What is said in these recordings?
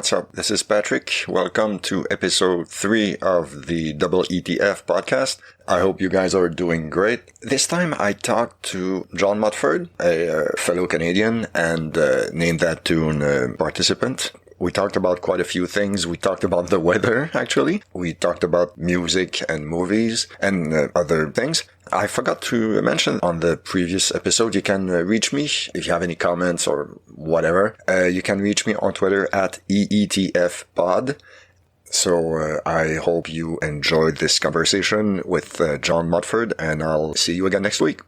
what's up? This is Patrick. Welcome to episode 3 of the Double ETF podcast. I hope you guys are doing great. This time I talked to John Mutford, a fellow Canadian and Name That Tune participant. We talked about quite a few things. We talked about the weather, actually. We talked about music and movies and other things. I forgot to mention on the previous episode, you can reach me if you have any comments or whatever. You can reach me on Twitter at EETFpod. So I hope you enjoyed this conversation with John Mutford, and I'll see you again next week.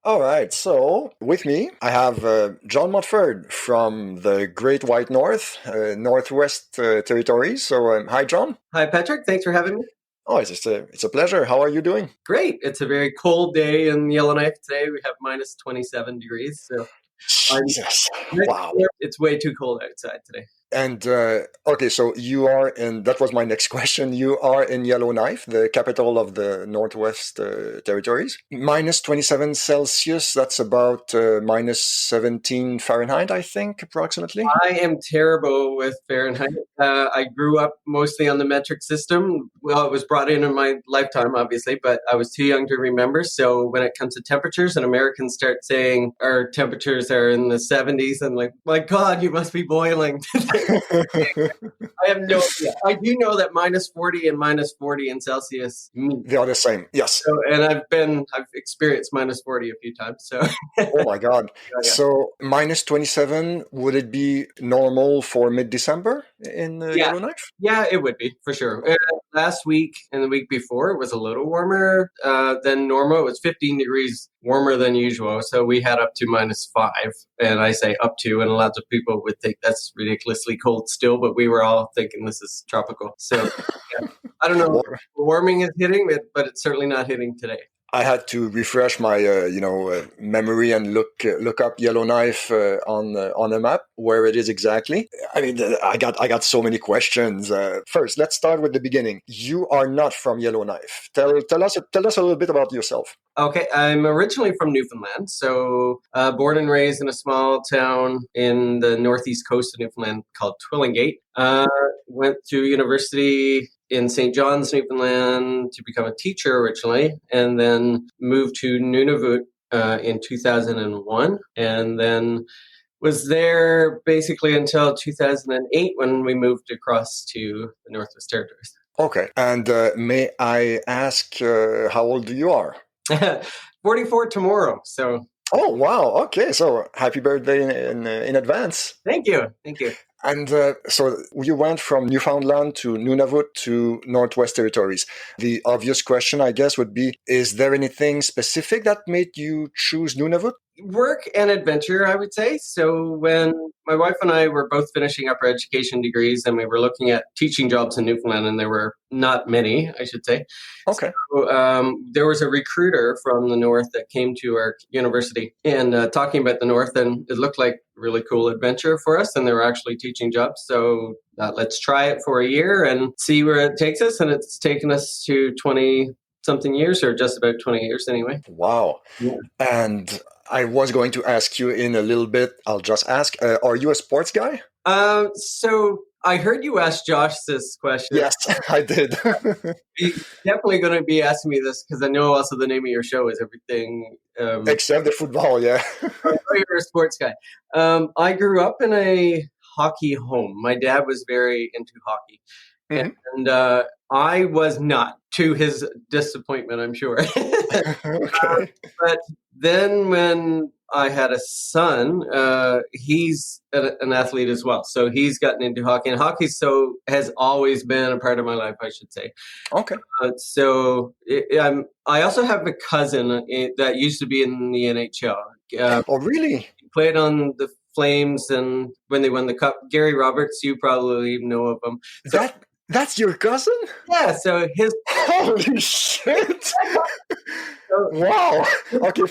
All right, so with me, I have John Mutford from the Great White North, Northwest Territories. So hi, John. Hi, Patrick. Thanks for having me. Oh, it's a pleasure. How are you doing? Great. It's a very cold day in Yellowknife today. We have minus 27 degrees. So Jesus. Wow. It's way too cold outside today. And, okay, so you are in, that was my next question. You are in Yellowknife, the capital of the Northwest Territories. Minus 27 Celsius, that's about minus 17 Fahrenheit, I think, approximately. I am terrible with Fahrenheit. I grew up mostly on the metric system. Well, it was brought in my lifetime, obviously, but I was too young to remember. So when it comes to temperatures and Americans start saying our temperatures are in the 70s, I'm like, my God, you must be boiling. I have no idea. I do know that minus 40 and minus 40 in Celsius meet. They are the same, yes. So, and I've experienced minus 40 a few times. So, oh my God. Yeah. So minus 27, would it be normal for mid-December in Yellowknife? Yeah, it would be for sure. Last week and the week before, it was a little warmer than normal. It was 15 degrees warmer than usual. So we had up to minus 5. And I say up to, and lots of people would think that's ridiculously cold still, but we were all thinking this is tropical. So yeah. I don't know. Warming is hitting, but it's certainly not hitting today. I had to refresh my, memory and look up Yellowknife on a map where it is exactly. I mean, I got so many questions. First, let's start with the beginning. You are not from Yellowknife. Tell us a little bit about yourself. Okay, I'm originally from Newfoundland, so born and raised in a small town in the northeast coast of Newfoundland called Twillingate. Went to university in St. John's, Newfoundland to become a teacher originally, and then moved to Nunavut in 2001, and then was there basically until 2008 when we moved across to the Northwest Territories. Okay, and may I ask how old you are? 44 tomorrow, so... Oh, wow. Okay, so happy birthday in advance. Thank you. And so you went from Newfoundland to Nunavut to Northwest Territories. The obvious question, I guess, would be, is there anything specific that made you choose Nunavut? Work and adventure, I would say. So when my wife and I were both finishing up our education degrees and we were looking at teaching jobs in Newfoundland, and there were not many, I should say. Okay. So, there was a recruiter from the North that came to our university and talking about the North, and it looked like a really cool adventure for us, and they were actually teaching jobs. So let's try it for a year and see where it takes us. And it's taken us to 20-something years, or just about 20 years anyway. Wow. Yeah. And I was going to ask you in a little bit. I'll just ask, are you a sports guy? So I heard you ask Josh this question. Yes, I did. You're definitely going to be asking me this because I know also the name of your show is everything. Except the football, yeah. I know you're a sports guy. I grew up in a hockey home. My dad was very into hockey. Mm-hmm. And I was not, to his disappointment, I'm sure. Okay. But then when I had a son, he's an athlete as well. So he's gotten into hockey. And hockey has always been a part of my life, I should say. Okay. I also have a cousin that used to be in the NHL. Oh, really? He played on the Flames, and when they won the Cup, Gary Roberts, you probably know of him. So, that's your cousin? Yeah, so his... Holy shit! Wow. Okay,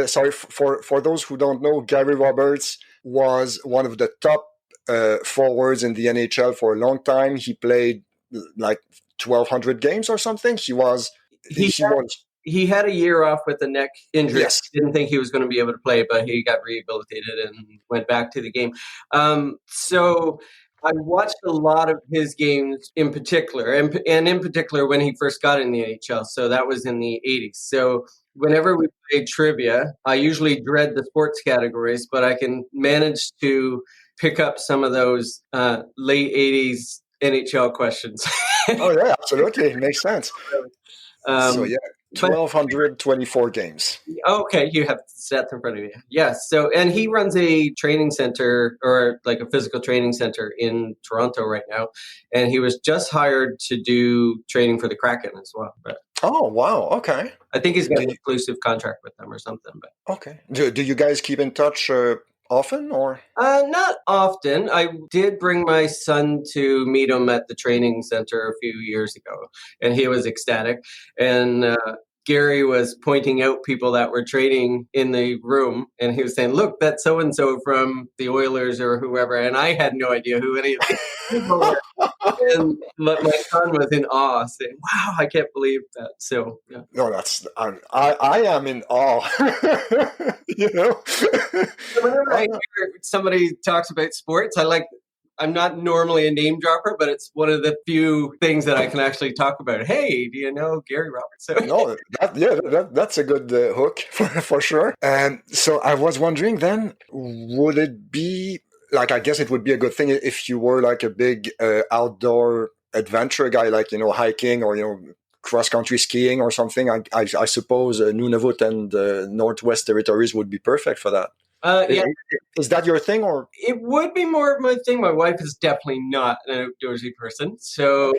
sorry, for those who don't know, Gary Roberts was one of the top forwards in the NHL for a long time. He played like 1,200 games or something. He won he had a year off with a neck injury. Yes. Didn't think he was going to be able to play, but he got rehabilitated and went back to the game. So I watched a lot of his games in particular, and in particular when he first got in the NHL. So that was in the 80s. So whenever we played trivia, I usually dread the sports categories, but I can manage to pick up some of those late 80s NHL questions. Oh, yeah, absolutely. It makes sense. So, yeah, But 1,224 games. okay, you have stats in front of you. Yes. So, and he runs a training center or like a physical training center in Toronto right now. And he was just hired to do training for the Kraken as well. But Oh, wow. Okay. I think he's got an Do you, exclusive contract with them or something. But okay. Do you guys keep in touch often or? not often. I did bring my son to meet him at the training center a few years ago, and he was ecstatic. And Gary was pointing out people that were training in the room, and he was saying, "Look, that's so and so from the Oilers or whoever." And I had no idea who any of these people were. And my son was in awe, saying, "Wow, I can't believe that." So, yeah. No, I am in awe. You know? Whenever I Oh, no. hear somebody talks about sports, I'm not normally a name dropper, but it's one of the few things that I can actually talk about. Hey, do you know Gary Roberts? So, No, that's a good hook for sure. And so I was wondering then, would it be like, I guess it would be a good thing if you were like a big outdoor adventure guy, like, hiking or, cross country skiing or something. I suppose Nunavut and Northwest Territories would be perfect for that. yeah, Is that your thing or? it would be more of my thing. My wife is definitely not an outdoorsy person, so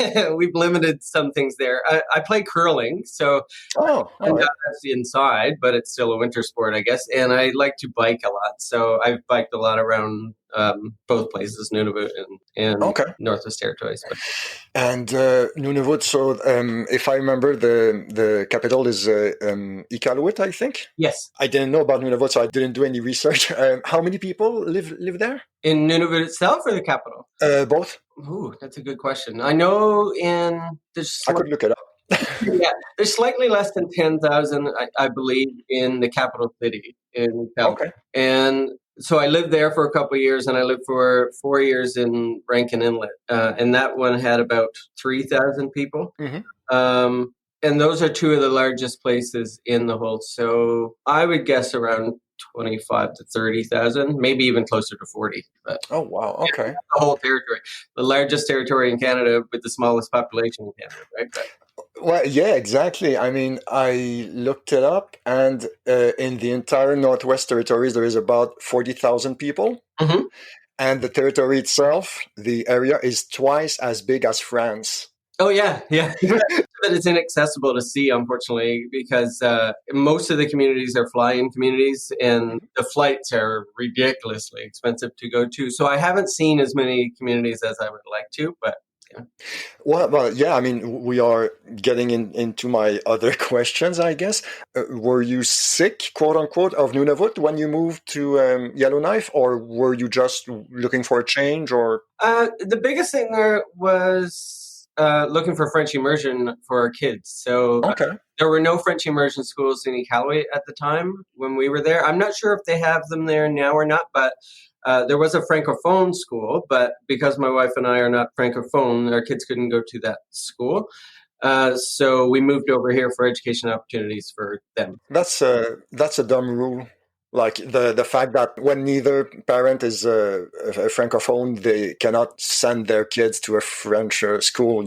Okay. we've limited some things there. I play curling, so Oh, all and right. that's inside, but it's still a winter sport, I guess. And I like to bike a lot, so I've biked a lot around both places, Nunavut and Okay. Northwest Territories. But And Nunavut, so if I remember, the capital is Iqaluit, I think. yes, I didn't know about Nunavut, so I didn't do any research. How many people live there? in Nunavut itself or the capital? Both. Ooh, that's a good question. I know I could look it up. yeah, there's slightly less than 10,000, I believe, in the capital city in Calgary. Okay. And so I lived there for a couple of years, and I lived for 4 years in Rankin Inlet, and that one had about 3,000 people. Hmm. And those are two of the largest places in the whole. So I would guess around 25 to 30,000, maybe even closer to 40. But Oh, wow. Okay. the whole territory, the largest territory in Canada with the smallest population in Canada, right? But, Well, yeah, exactly. I mean, I looked it up, and in the entire Northwest Territories, there is about 40,000 people. Mhm. And the territory itself, the area, is twice as big as France. Oh yeah, yeah. But it's inaccessible to see, unfortunately, because most of the communities are fly-in communities, and the flights are ridiculously expensive to go to. So I haven't seen as many communities as I would like to, but yeah. Well, yeah, I mean, we are getting into my other questions, I guess. Were you sick, quote unquote, of Nunavut when you moved to Yellowknife, or were you just looking for a change, or? The biggest thing there was looking for French immersion for our kids. So Okay. there were no French immersion schools in Iqaluit at the time when we were there. I'm not sure if they have them there now or not, but there was a francophone school. But because my wife and I are not francophone, our kids couldn't go to that school. So we moved over here for education opportunities for them. That's a dumb rule. Like the fact that when neither parent is a francophone, they cannot send their kids to a French school.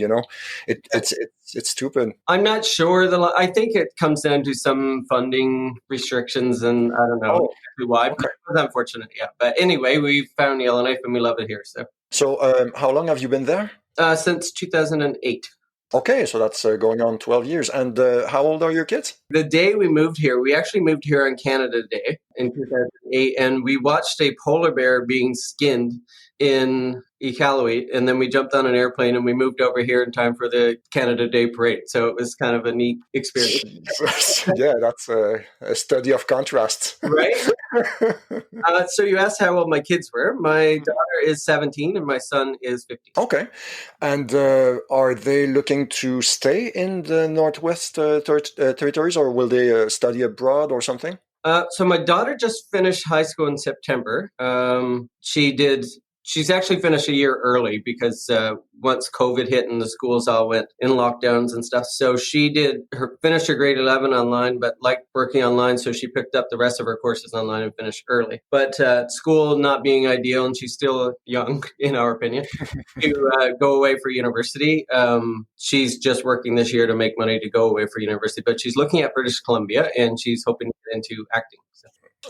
It's stupid. I'm not sure. I think it comes down to some funding restrictions, and I don't know Oh, exactly why. But okay. it was unfortunate, yeah. But anyway, we found Yellowknife, and we love it here. So So, how long have you been there? since 2008. Okay, so that's going on 12 years. And how old are your kids? The day we moved here, we actually moved here on Canada Day in 2008, and we watched a polar bear being skinned in Iqaluit, and then we jumped on an airplane and we moved over here in time for the Canada Day Parade. So it was kind of a neat experience. Yeah, that's a study of contrast. Right? So you asked how old my kids were. My daughter is 17 and my son is 15. Okay. And are they looking to stay in the Northwest Territories, or will they study abroad or something? So my daughter just finished high school in September. She's actually finished a year early because once COVID hit and the schools all went in lockdowns and stuff. So she finished her grade 11 online, but liked working online. So she picked up the rest of her courses online and finished early. But school not being ideal, and she's still young, in our opinion, to go away for university. She's just working this year to make money to go away for university, but she's looking at British Columbia and she's hoping to get into acting.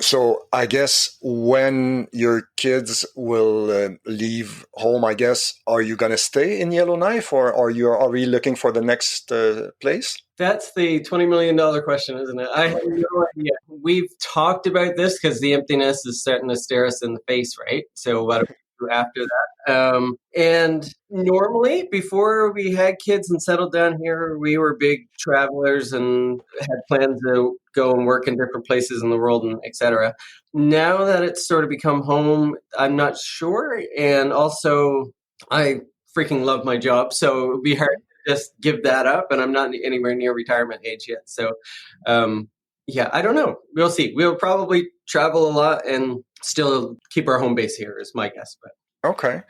So I guess when your kids will leave home, I guess, are you going to stay in Yellowknife, or are you already looking for the next place? That's the $20 million question, isn't it? I have no idea. We've talked about this because the emptiness is starting to stare us in the face, right? So what do we do after that? And normally, before we had kids and settled down here, we were big travelers and had plans to go and work in different places in the world and etc. Now that it's sort of become home, I'm not sure. And also, I freaking love my job, so it would be hard to just give that up. And I'm not anywhere near retirement age yet. So, yeah, I don't know. We'll see. We'll probably travel a lot and still keep our home base here, is my guess. But okay.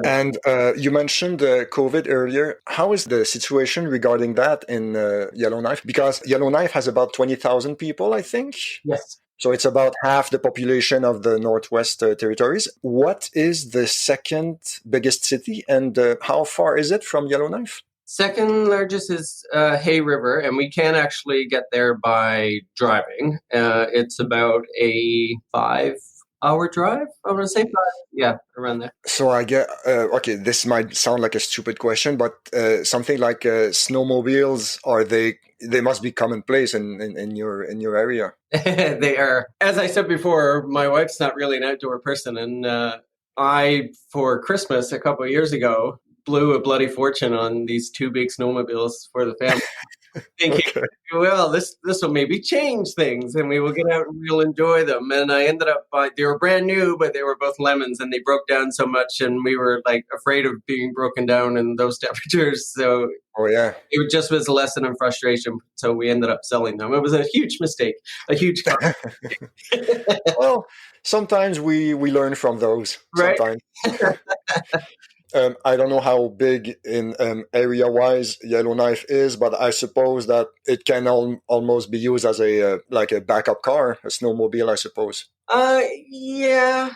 And you mentioned COVID earlier. How is the situation regarding that in Yellowknife? Because Yellowknife has about 20,000 people, I think. Yes. So it's about half the population of the Northwest Territories. What is the second biggest city, and how far is it from Yellowknife? Second largest is Hay River, and we can actually get there by driving. It's about a 5-hour drive, I want to say. Yeah, around there. So I get, okay, this might sound like a stupid question, but something like snowmobiles, they must be commonplace in your area. They are. As I said before, my wife's not really an outdoor person, and I, for Christmas a couple of years ago, blew a bloody fortune on these 2 big snowmobiles for the family. Thinking, okay, well, this will maybe change things and we will get out and we'll enjoy them. And I ended up they were brand new, but they were both lemons and they broke down so much and we were like afraid of being broken down in those temperatures. So it just was a lesson in frustration. So we ended up selling them. It was a huge mistake, a huge cost. Well, sometimes we learn from those. Right? Sometimes. I don't know how big in area-wise Yellowknife is, but I suppose that it can almost be used as a like a backup car, a snowmobile, I suppose. Yeah,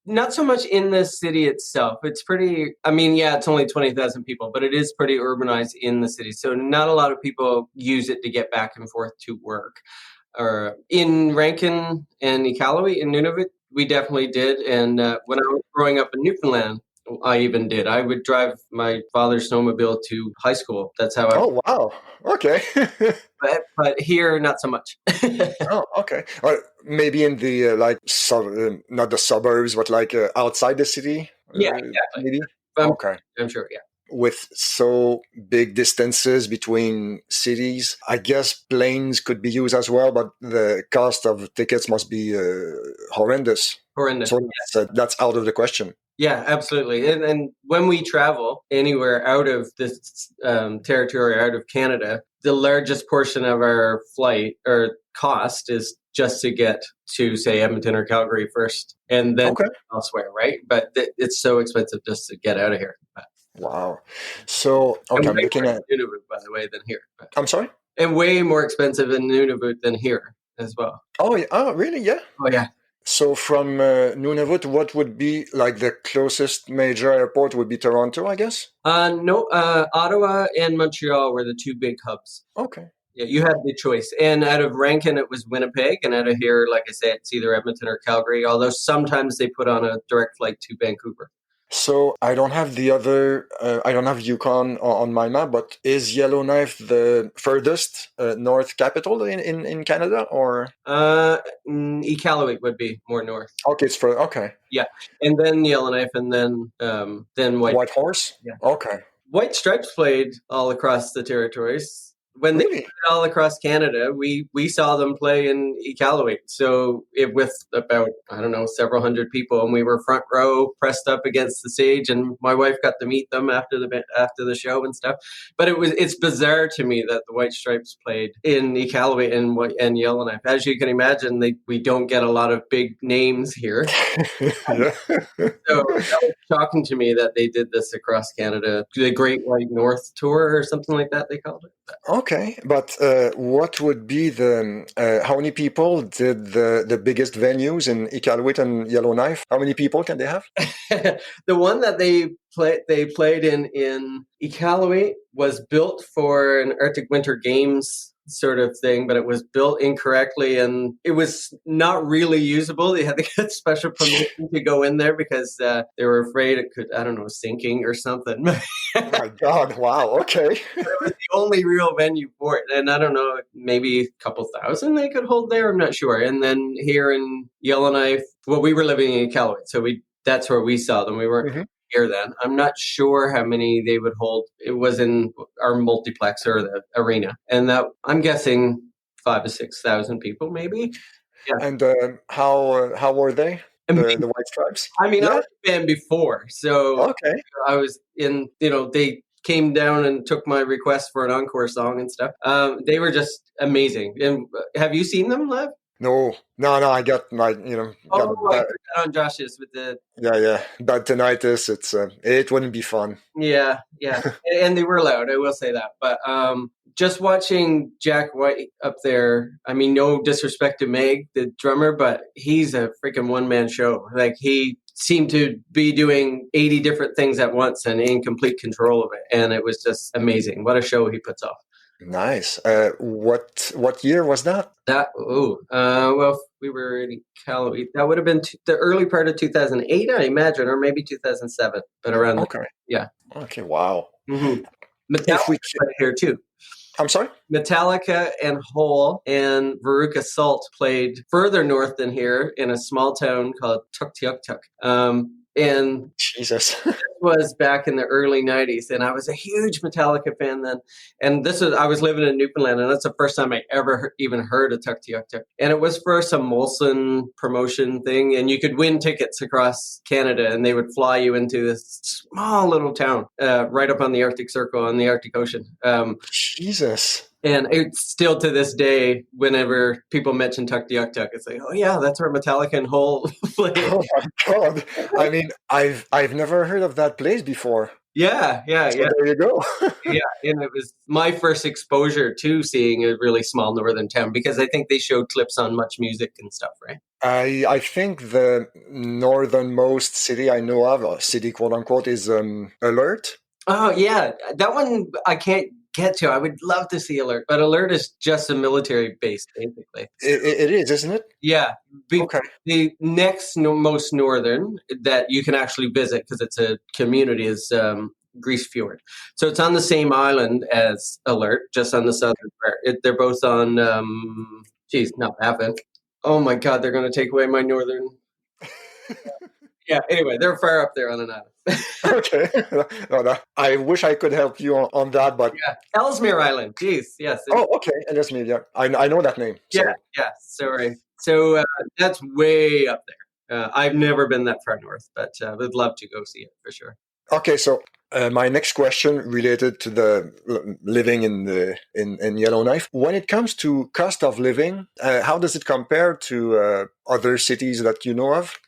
not so much in the city itself. It's pretty. I mean, yeah, it's only 20,000 people, but it is pretty urbanized in the city. So not a lot of people use it to get back and forth to work. Or in Rankin and Iqaluit in Nunavut, we definitely did. And when I was growing up in Newfoundland, I even did. I would drive my father's snowmobile to high school. That's how I. Oh, wow. Okay. but here, not so much. Oh, okay. Or maybe in the not the suburbs, but like outside the city. Yeah, exactly. Maybe. Okay. I'm sure. Yeah. With so big distances between cities, I guess planes could be used as well, but the cost of tickets must be horrendous. Horrendous. So that's out of the question. Yeah, absolutely. And when we travel anywhere out of this territory, out of Canada, the largest portion of our flight or cost is just to get to, say, Edmonton or Calgary first, and then elsewhere, right? But it's so expensive just to get out of here. Wow. So, okay, I'm looking at Nunavut, by the way, than here. But, I'm sorry? And way more expensive in Nunavut than here as well. Oh, yeah. Oh, really? Yeah. Oh, yeah. So from Nunavut, what would be like the closest major airport would be Toronto, I guess? No, Ottawa and Montreal were the 2 big hubs. Okay. Yeah, you had the choice. And out of Rankin, it was Winnipeg. And out of here, like I said, it's either Edmonton or Calgary, although sometimes they put on a direct flight to Vancouver. So I don't have the other. I don't have Yukon on my map, but is Yellowknife the furthest north capital in Canada, or Uh, Iqaluit would be more north. okay, it's for okay. Yeah, and then Yellowknife, and then White. White Horse. Yeah. Okay, White Stripes played all across the territories. When they really? played all across Canada, we saw them play in Iqaluit. So with about, I don't know, several hundred people, and we were front row, pressed up against the stage, and my wife got to meet them after the show and stuff. But it's bizarre to me that the White Stripes played in Iqaluit and Yellowknife. As you can imagine, we don't get a lot of big names here. Yeah. So that was shocking to me that they did this across Canada, the Great White North Tour or something like that they called it. Okay, but what would be the how many people did the biggest venues in Iqaluit and Yellowknife? How many people can they have? The one that they played in Iqaluit was built for an Arctic Winter Games sort of thing, but it was built incorrectly and it was not really usable. They had to get special permission to go in there because they were afraid it could, I don't know, sinking or something. Oh my God! Wow. Okay. It was the only real venue for it. And I don't know, maybe a couple thousand they could hold there. I'm not sure. And then here in Yellowknife, well, we were living in Iqaluit, so that's where we saw them. We weren't Hmm. here then. I'm not sure how many they would hold. It was in our multiplex or the arena. And that, I'm guessing 5,000 to 6,000 people, maybe. Yeah. And how were they? The White Stripes? I mean, I Yeah. was a fan before, so Okay. I was in, they came down and took my request for an encore song and stuff. They were just amazing. And have you seen them live? No, no, no. I got my got Oh, I bad, heard that on Josh's with the, yeah, bad tinnitus. It wouldn't be fun. yeah, yeah. And they were loud, I will say that. But just watching Jack White up there, I mean, no disrespect to Meg, the drummer, but he's a freaking one-man show. Like, he seemed to be doing 80 different things at once and in complete control of it. And it was just amazing. What a show he puts off. Nice. What year was that? Well, we were in Cali. That would have been the early part of 2008, I imagine, or maybe 2007, but around there. Okay. Yeah. Okay. Wow. Mm-hmm. If we, Metallica right here too. I'm sorry. Metallica and Hole and Veruca Salt played further north than here in a small town called Tuktoyaktuk. And Jesus. was back in the early 90s, and I was a huge Metallica fan then. And I was living in Newfoundland, and that's the first time I ever even heard of Tuktoyaktuk. And it was for some Molson promotion thing, and you could win tickets across Canada, and they would fly you into this small little town right up on the Arctic Circle on the Arctic Ocean. Jesus. And it's still to this day, whenever people mention Tuktoyaktuk, it's like, oh yeah, that's where Metallica and Hole played. Oh my God. I mean, I've never heard of that place before. Yeah. So there you go. Yeah, and it was my first exposure to seeing a really small northern town because I think they showed clips on Much Music and stuff, right? I think the northernmost city I know of, or city quote unquote, is Alert. Oh yeah, that one I can't get to. I would love to see Alert, but Alert is just a military base, basically. It is, isn't it? Yeah, Okay. the next most northern that you can actually visit because it's a community is Grease Fjord. So it's on the same island as Alert, just on the southern part. They're both on. Not Baffin. Oh my God, they're going to take away my northern. Yeah. Anyway, they're far up there on an island. Okay. No. I wish I could help you on that, but Yeah, Ellesmere Island. Jeez, yes. oh, okay. And that's me. Yeah, I know that name. So. Yeah. Sorry. So that's way up there. I've never been that far north, but would love to go see it for sure. Okay, so my next question related to the living in Yellowknife. When it comes to cost of living, how does it compare to other cities that you know of?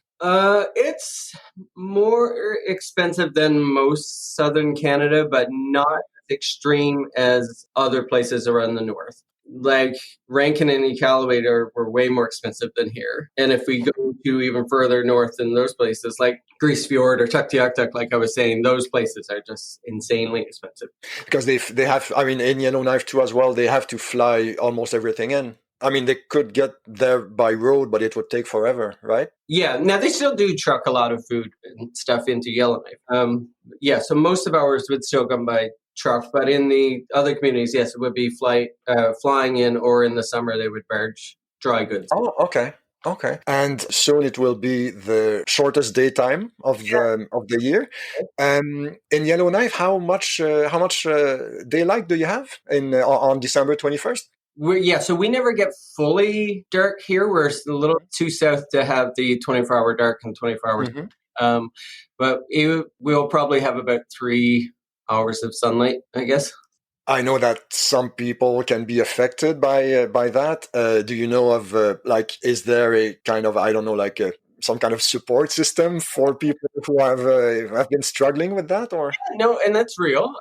It's more expensive than most southern Canada, but not as extreme as other places around the north. Like Rankin and Iqaluit were way more expensive than here. And if we go to even further north in those places, like Grease Fjord or Tuktoyaktuk, like I was saying, those places are just insanely expensive. Because they have, I mean, in Yellowknife too as well, they have to fly almost everything in. I mean, they could get there by road, but it would take forever, right? Yeah, now they still do truck a lot of food and stuff into Yellowknife. Yeah, so most of ours would still come by truck, but in the other communities, yes, it would be flying in, or in the summer they would barge dry goods. Oh, okay. Okay. And soon it will be the shortest daytime of the year. In Yellowknife, how much daylight do you have in on December 21st? So we never get fully dark here. We're a little too south to have the 24-hour dark and 24 hours. Hmm. Um, but we'll probably have about 3 hours of sunlight, I guess. I know that some people can be affected by that. Do you know of like, is there a kind of, I don't know, like some kind of support system for people who have been struggling with that, or? No, and that's real.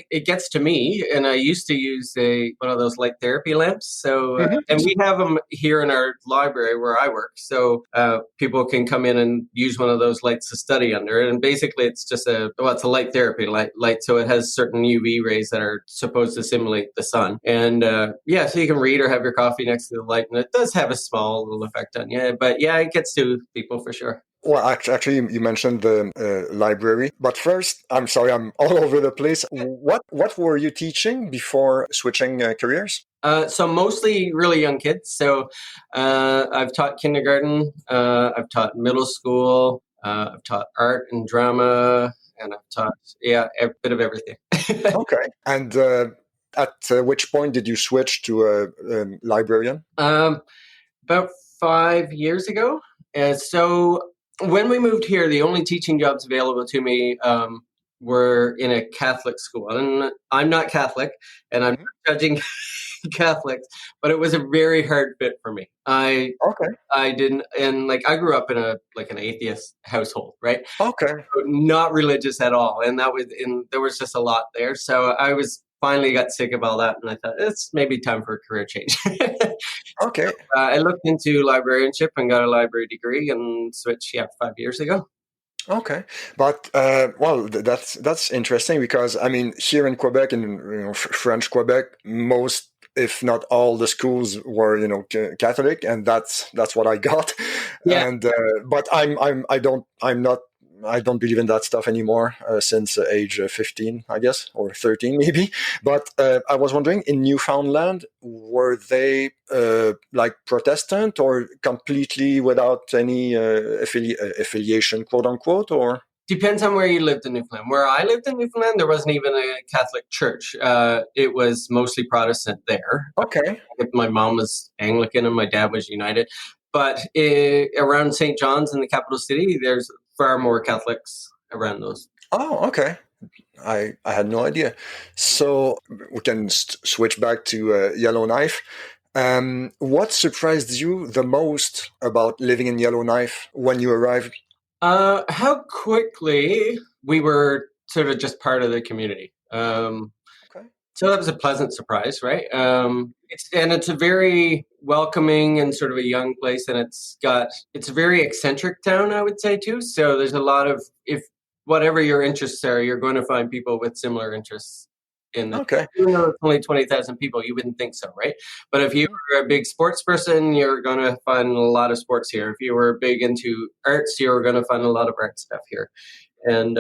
It gets to me, and I used to use one of those light therapy lamps. So, Mhm. and we have them here in our library where I work. So people can come in and use one of those lights to study under. And basically, it's just it's a light therapy light. So it has certain UV rays that are supposed to simulate the sun. And so you can read or have your coffee next to the light, and it does have a small little effect on you. But yeah, it gets to people for sure. Well, actually, you mentioned the library, but first, I'm sorry, I'm all over the place. What were you teaching before switching careers? So mostly really young kids. So I've taught kindergarten, I've taught middle school, I've taught art and drama, and I've taught a bit of everything. Okay, and at which point did you switch to a librarian? About 5 years ago. So when we moved here, the only teaching jobs available to me were in a Catholic school, and I'm not Catholic, and I'm Mhm. not judging Catholics, but it was a very hard fit for me. Okay, I didn't, and like I grew up in an atheist household, right? okay. So not religious at all, and there was just a lot there. So I was finally got sick of all that, and I thought it's maybe time for a career change. Okay. I looked into librarianship and got a library degree and switched 5 years ago. Okay, but well, that's interesting because I mean, here in Quebec, in French Quebec, most, if not all, the schools were Catholic, and that's what I got. Yeah, And but I don't believe in that stuff anymore since age 15, I guess, or 13 maybe. But I was wondering, in Newfoundland, were they like Protestant or completely without any affiliation, quote unquote, or? depends on where you lived in Newfoundland. Where I lived in Newfoundland, there wasn't even a Catholic church. It was mostly Protestant there. Okay. My mom was Anglican and my dad was United. But around St. John's in the capital city, there's far more Catholics around those. Oh, okay. I had no idea. So we can switch back to Yellowknife. What surprised you the most about living in Yellowknife when you arrived? How quickly we were sort of just part of the community. Okay. So that was a pleasant surprise, right? It's a very welcoming and sort of a young place, and it's a very eccentric town, I would say too. So there's a lot of, if whatever your interests are, you're going to find people with similar interests in the. Okay. Even though it's only 20,000 people, you wouldn't think so, right? But if you Mhm. were a big sports person, you're going to find a lot of sports here. If you were big into arts, you're going to find a lot of art stuff here, and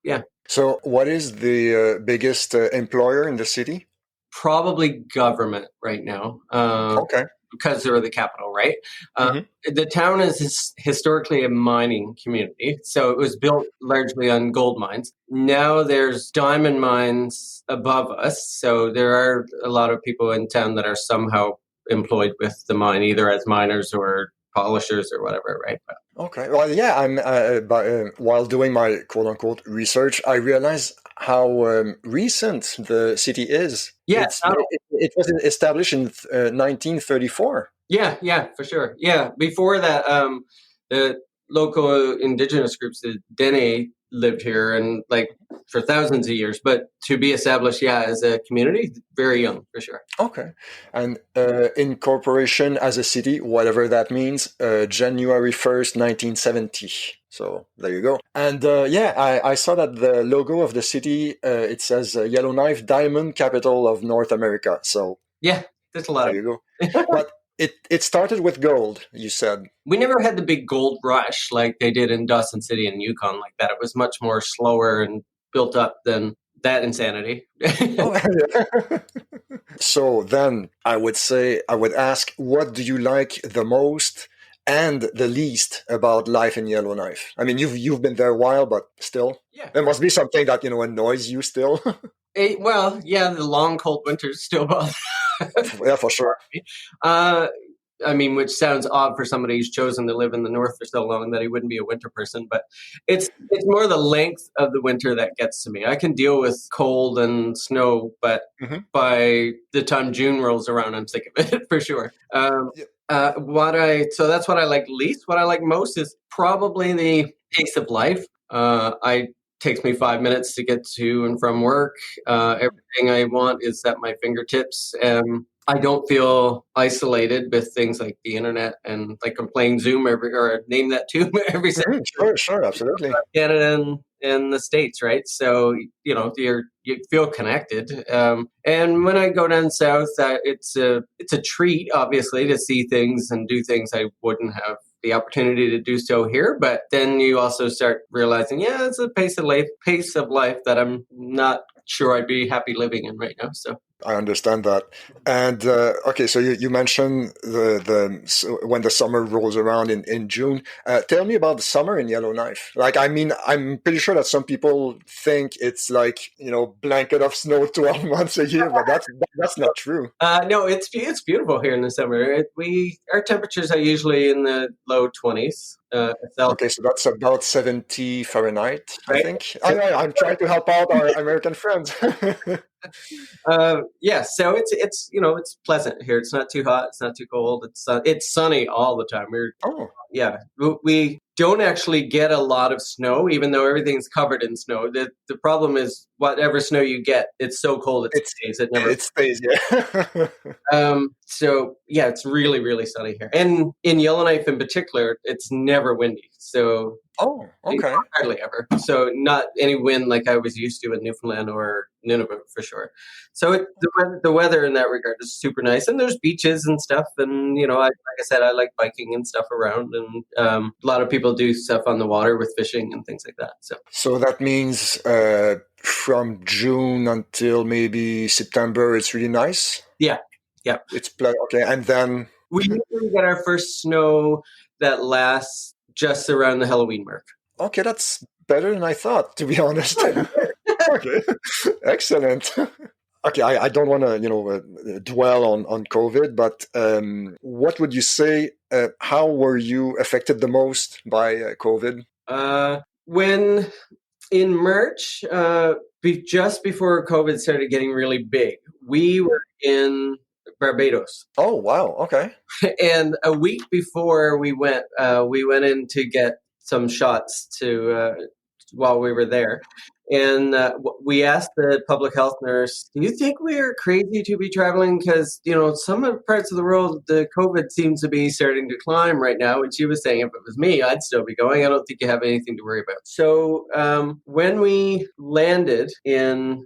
yeah. So, what is the biggest employer in the city? Probably government right now, Okay. because they're the capital, right? Uh, Hmm. the town is historically a mining community, so it was built largely on gold mines. Now there's diamond mines above us, so there are a lot of people in town that are somehow employed with the mine, either as miners or polishers or whatever, right? But Okay. Well, yeah. While doing my quote unquote research, I realized how recent the city is. yeah, It was established in 1934. yeah, for sure. Yeah, before that, the local indigenous groups, the Dene, lived here and like for thousands of years. But to be established, as a community, very young for sure. Okay. And incorporation as a city, whatever that means, January 1st, 1970. So there you go. And I saw that the logo of the city, it says Yellowknife, Diamond Capital of North America. So Yeah, There's a lot There of you go. But it started with gold, you said. We never had the big gold rush like they did in Dawson City and Yukon like that. It was much more slower and built up than that insanity. Oh, yeah. So then I would ask, what do you like the most and the least about life in Yellowknife? I mean, you've been there a while, but still, Yeah. there must be something that annoys you still. Well, yeah, the long cold winters still bother Yeah, for sure. me. Uh, I mean, which sounds odd for somebody who's chosen to live in the north for so long that he wouldn't be a winter person. But it's more the length of the winter that gets to me. I can deal with cold and snow, but Hmm. by the time June rolls around, I'm sick of it for sure. Yeah. So that's what I like least. What I like most is probably the pace of life. I takes me 5 minutes to get to and from work. Everything I want is at my fingertips. I don't feel isolated with things like the internet and like I'm playing Zoom or name that too every second. Mhm. Sure, sure, absolutely. Canada and the States, right? So you feel connected. And when I go down south, it's a treat, obviously, to see things and do things I wouldn't have the opportunity to do so here. But then you also start realizing, yeah, it's a pace of life that I'm not sure I'd be happy living in right now. So. I understand that. And okay, so you mentioned so when the summer rolls around in June. Tell me about the summer in Yellowknife. Like, I mean, I'm pretty sure that some people think it's like blanket of snow 12 months a year, but that's not true. No, it's beautiful here in the summer. Our temperatures are usually in the low 20s. Okay, so that's about 70 Fahrenheit, I Right? think. I'm trying to help out our American friends. Yeah, so it's pleasant here. It's not too hot. It's not too cold. It's sunny all the time. Oh, We don't actually get a lot of snow, even though everything's covered in snow. The problem is whatever snow you get, it's so cold it it's stays. It never. it stays, yeah. So yeah, it's really, really sunny here. And in Yellowknife in particular, it's never windy. So Oh, okay. hardly ever. So not any wind like I was used to in Newfoundland or Nunavut for sure. So the weather in that regard is super nice. And there's beaches and stuff. And, like I said, I like biking and stuff around. And a lot of people do stuff on the water with fishing and things like that. So that means from June until maybe September, it's really nice. Yeah. Yeah. Okay, and then We usually get our first snow that lasts just around the Halloween mark. okay, that's better than I thought, to be honest. Okay, excellent. Okay, I don't want to dwell on COVID, but what would you say? How were you affected the most by COVID? When in March, just before COVID started getting really big, we were in Barbados. Oh, wow. Okay. And a week before we went in to get some shots while we were there. And we asked the public health nurse, "Do you think we are crazy to be traveling? Because some of parts of the world, the COVID seems to be starting to climb right now." And she was saying, "If it was me, I'd still be going. I don't think you have anything to worry about." So when we landed in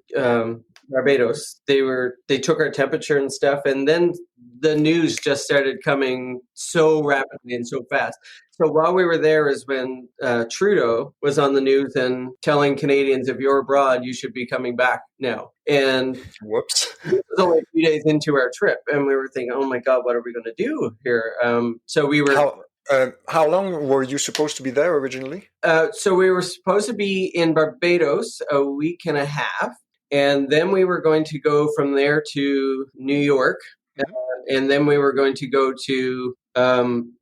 Barbados, they took our temperature and stuff, and then the news just started coming so rapidly and so fast. So while we were there is when Trudeau was on the news and telling Canadians, if you're abroad, you should be coming back now. And Whoops. it was only a few days into our trip, and we were thinking, oh my God, what are we going to do here? So we were... How long were you supposed to be there originally? So we were supposed to be in Barbados a week and a half, and then we were going to go from there to New York, and then we were going to go to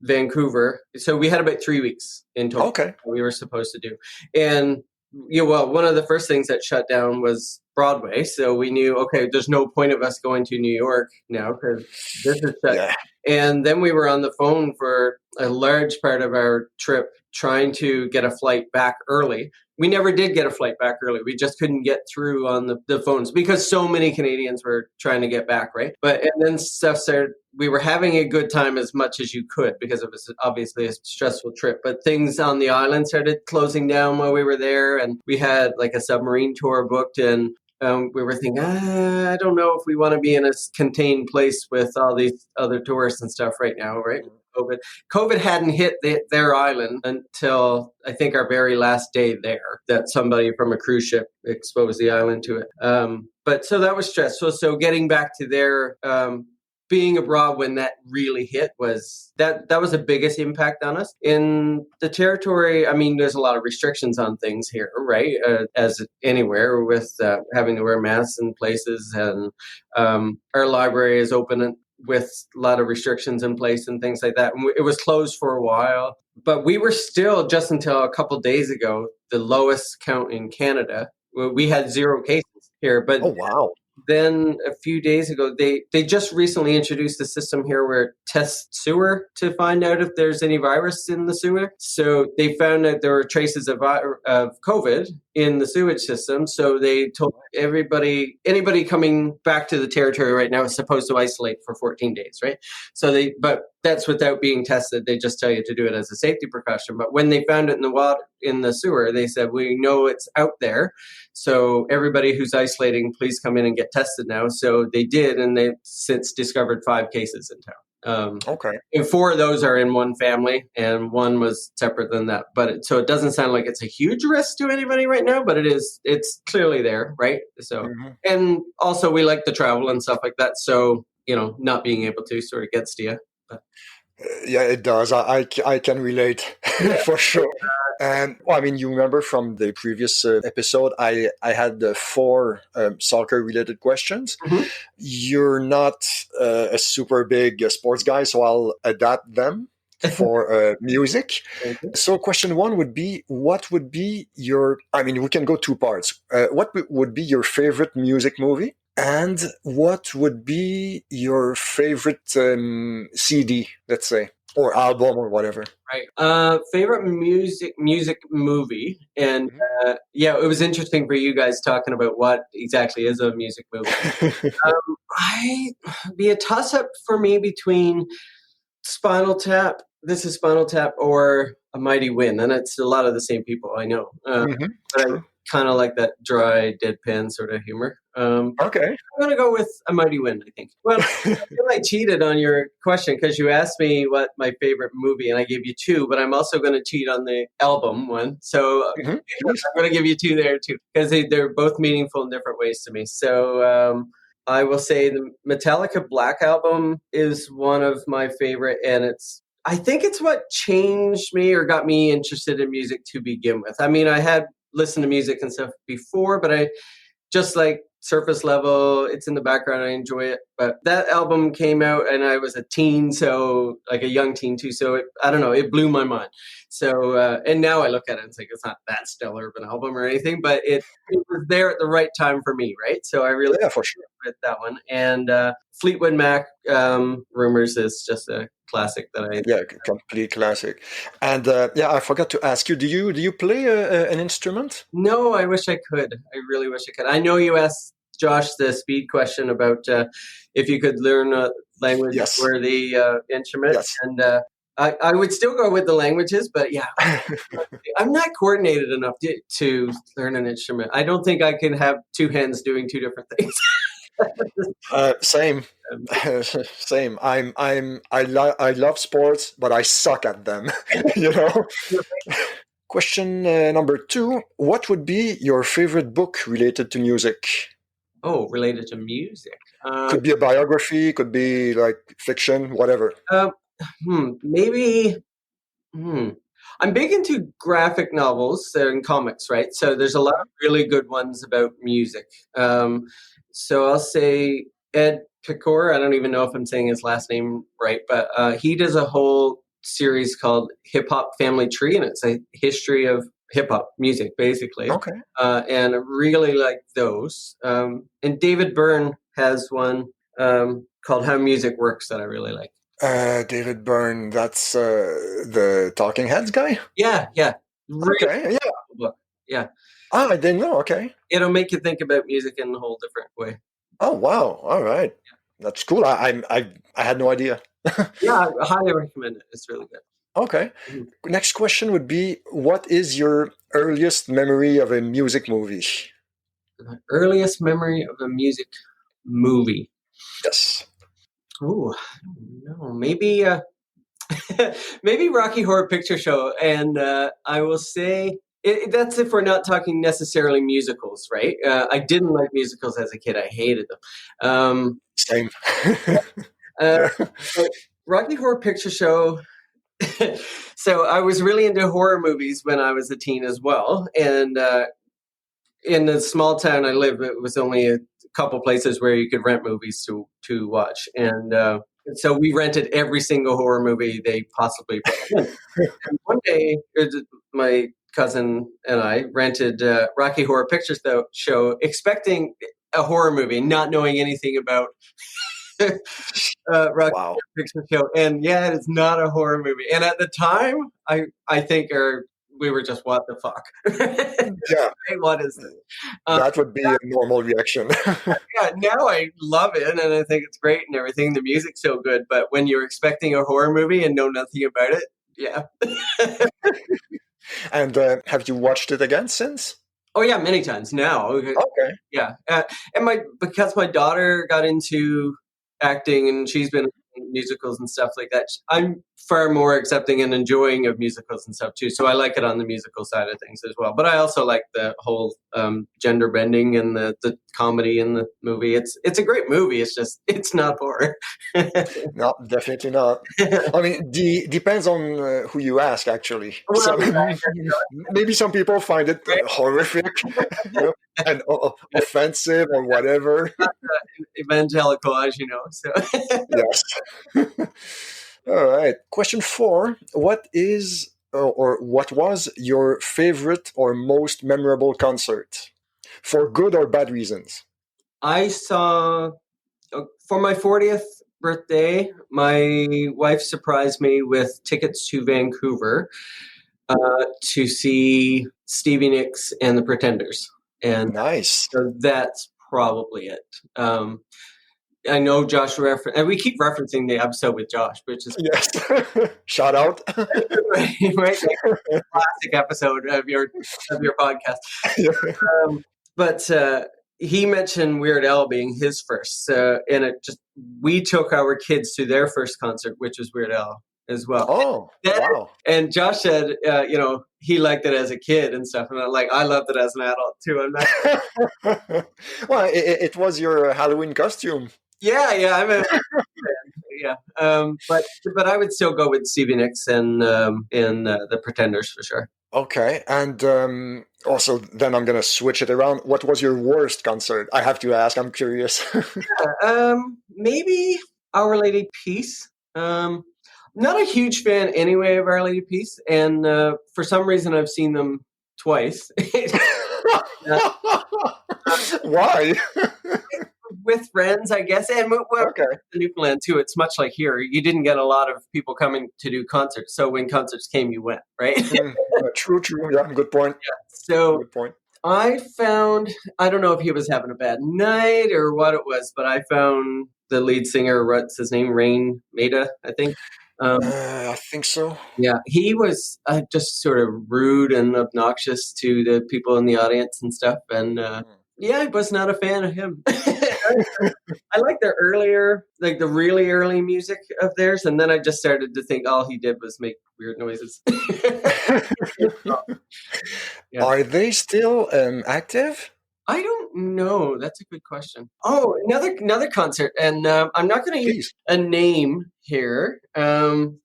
Vancouver. So we had about 3 weeks in total. Okay. We were supposed to do. And one of the first things that shut down was Broadway. So we knew, okay, there's no point of us going to New York now because this is shut. Yeah. And then we were on the phone for a large part of our trip trying to get a flight back early. We never did get a flight back early. We just couldn't get through on the phones because so many Canadians were trying to get back, right? And then stuff started. We were having a good time as much as you could because it was obviously a stressful trip. But things on the island started closing down while we were there. And we had like a submarine tour booked. And we were thinking, I don't know if we want to be in a contained place with all these other tourists and stuff right now, right? COVID hadn't hit their island until I think our very last day there, that somebody from a cruise ship exposed the island to it. But so that was stressful. So getting back to their being abroad when that really hit was that was the biggest impact on us. In the territory, I mean, there's a lot of restrictions on things here, right? As anywhere, with having to wear masks in places, and our library is open with a lot of restrictions in place and things like that. And it was closed for a while, but we were still, just until a couple of days ago, the lowest count in Canada. We had 0 cases here, but Oh, wow. then a few days ago, they just recently introduced a system here where it tests sewer to find out if there's any virus in the sewer. So they found that there were traces of COVID in the sewage system. So they told anybody coming back to the territory right now is supposed to isolate for 14 days, right? But that's without being tested. They just tell you to do it as a safety precaution. But when they found it in the water, in the sewer, they said, we know it's out there. So everybody who's isolating, please come in and get tested now. So they did, and they've since discovered 5 cases in town. Okay. And 4 of those are in one family, and 1 was separate than that. But so it doesn't sound like it's a huge risk to anybody right now, but it's clearly there, right? So, and also we like to travel and stuff like that. So, not being able to sort of gets to you. But. Yeah, it does. I can relate for sure. And I mean, you remember from the previous episode, I had 4 soccer related questions. Mm-hmm. You're not a super big sports guy, so I'll adapt them for music. So question 1 would be, what would be we can go 2 parts. What would be your favorite music movie? And what would be your favorite CD, let's say, or album or whatever? Right. Favorite music movie. And it was interesting for you guys talking about what exactly is a music movie. Be a toss-up for me between Spinal Tap, This Is Spinal Tap, or A Mighty Wind. And it's a lot of the same people, I know. But I kind of like that dry, deadpan sort of humor. Okay. I'm going to go with A Mighty Wind, I think. Well, I feel I cheated on your question because you asked me what my favorite movie, and I gave you 2, but I'm also going to cheat on the album one. So I'm going to give you 2 there, too, because they're both meaningful in different ways to me. So I will say the Metallica Black Album is one of my favorite, and I think it's what changed me or got me interested in music to begin with. I mean, I had listened to music and stuff before, but I just like surface level, it's in the background, I enjoy it. But that album came out and I was a teen, so like a young teen too, so I don't know, it blew my mind. So and now I look at it and it's like, it's not that stellar of an album or anything, but it was there at the right time for me, right? So I really for sure with that one. And Fleetwood Mac, Rumors is just a classic that I complete classic. And I forgot to ask you, do you play an instrument? No, I wish I could. I really wish I could. I know you asked Josh the speed question about if you could learn a language or the instrument, and I would still go with the languages, but I'm not coordinated enough to learn an instrument. I don't think I can have 2 hands doing 2 different things. Same. I love sports, but I suck at them. Question number 2: what would be your favorite book related to music? Oh, related to music. Could be a biography, could be like fiction, whatever. Maybe. I'm big into graphic novels and comics, right? So there's a lot of really good ones about music. So I'll say Ed Picor. I don't even know if I'm saying his last name right, but he does a whole series called Hip Hop Family Tree, and it's a history of hip hop music, basically. Okay. And I really like those. And David Byrne has one called How Music Works that I really like. David Byrne, that's the Talking Heads guy? Yeah. Really okay, book. Yeah. I didn't know, okay. It'll make you think about music in a whole different way. Oh, wow. All right. Yeah. That's cool. I had no idea. Yeah, I highly recommend it. It's really good. Okay. Mm-hmm. Next question would be, what is your earliest memory of a music movie? My earliest memory of a music movie. Yes. Ooh, I don't know. Maybe maybe Rocky Horror Picture Show, and I will say that's if we're not talking necessarily musicals, right? I didn't like musicals as a kid; I hated them. Same. Uh, Yeah. but Rocky Horror Picture Show. So I was really into horror movies when I was a teen as well, and in the small town I lived, it was only a couple places where you could rent movies to watch, and so we rented every single horror movie they possibly brought in. And one day, my cousin and I rented Rocky Horror Picture Show, expecting a horror movie, not knowing anything about Rocky Wow. Horror Picture Show. And yeah, it is not a horror movie. And at the time, I think we were just, what the fuck? Yeah, Hey, what is this? that would be a normal reaction. Yeah, now I love it and I think it's great and everything. The music's so good. But when you're expecting a horror movie and know nothing about it, yeah. And have you watched it again since? Oh yeah, many times now. Okay. Yeah, and because my daughter got into acting and she's been in musicals and stuff like that. I'm far more accepting and enjoying of musicals and stuff too. So I like it on the musical side of things as well. But I also like the whole gender bending and the comedy in the movie. It's a great movie. It's just it's not horror. No, definitely not. I mean, depends on who you ask, actually. Well, Maybe some people find it horrific, and offensive or whatever. evangelical, as you know. So Yes. All right. Question 4. What is or what was your favorite or most memorable concert? For good or bad reasons? I saw for my 40th birthday, my wife surprised me with tickets to Vancouver to see Stevie Nicks and the Pretenders, and Nice. so that's probably it. I know Josh and we keep referencing the episode with Josh, which is Yes. Shout out. right, like a classic episode of your podcast. But he mentioned Weird Al being his first, and we took our kids to their first concert, which was Weird Al as well. Oh, wow. And Josh said, he liked it as a kid and stuff, and I loved it as an adult too. I'm not. Well, it was your Halloween costume. Yeah, I'm a yeah. But I would still go with Stevie Nicks and the Pretenders for sure. Okay, and also then I'm gonna switch it around. What was your worst concert? I have to ask. I'm curious. Maybe Our Lady Peace. Not a huge fan anyway of Our Lady Peace, and for some reason I've seen them twice. Why? With friends, I guess, and Okay. Newfoundland too. It's much like here. You didn't get a lot of people coming to do concerts, so when concerts came, you went, right? True. Yeah, good point. So Good point. I don't know if he was having a bad night or what it was, but I found the lead singer, what's his name, Rain Maida, I think. I think so. Yeah, he was just sort of rude and obnoxious to the people in the audience and stuff, and I was not a fan of him. I like the really early music of theirs, and then I just started to think all he did was make weird noises. Yeah. Are they still active? I don't know. That's a good question. Oh, another concert, and I'm not going to use a name here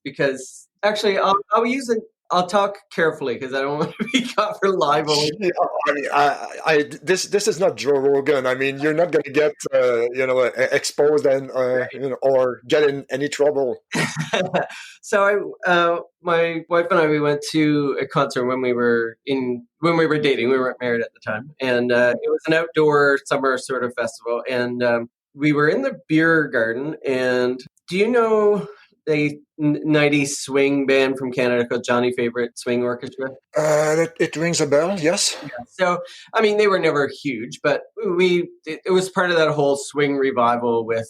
because actually I'll talk carefully because I don't want to be caught for libel. This is not Joe Rogan. I mean, you're not going to get exposed and or get in any trouble. So my wife and I, we went to a concert when we were dating. We weren't married at the time, and it was an outdoor summer sort of festival. And we were in the beer garden. And do you know they 90s swing band from Canada called Johnny Favorite Swing Orchestra. It rings a bell, yes. Yeah. So, I mean, they were never huge, but it was part of that whole swing revival with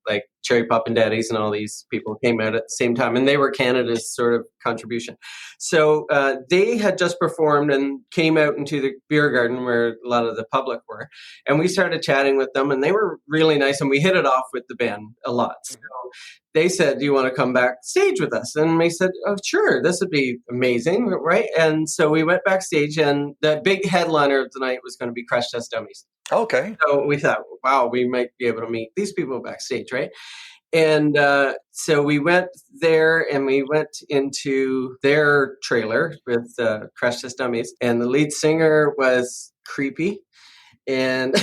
like Cherry Poppin' Daddies and all these people came out at the same time, and they were Canada's sort of contribution. So they had just performed and came out into the beer garden where a lot of the public were, and we started chatting with them, and they were really nice, and we hit it off with the band a lot. So they said, "Do you want to come backstage with us?" And we said, "Oh, sure, this would be amazing, right?" And so we went backstage, and the big headliner of the night was going to be Crash Test Dummies. Okay. So we thought, wow, we might be able to meet these people backstage, right? And so we went there, and we went into their trailer with Crash Test Dummies, and the lead singer was creepy. And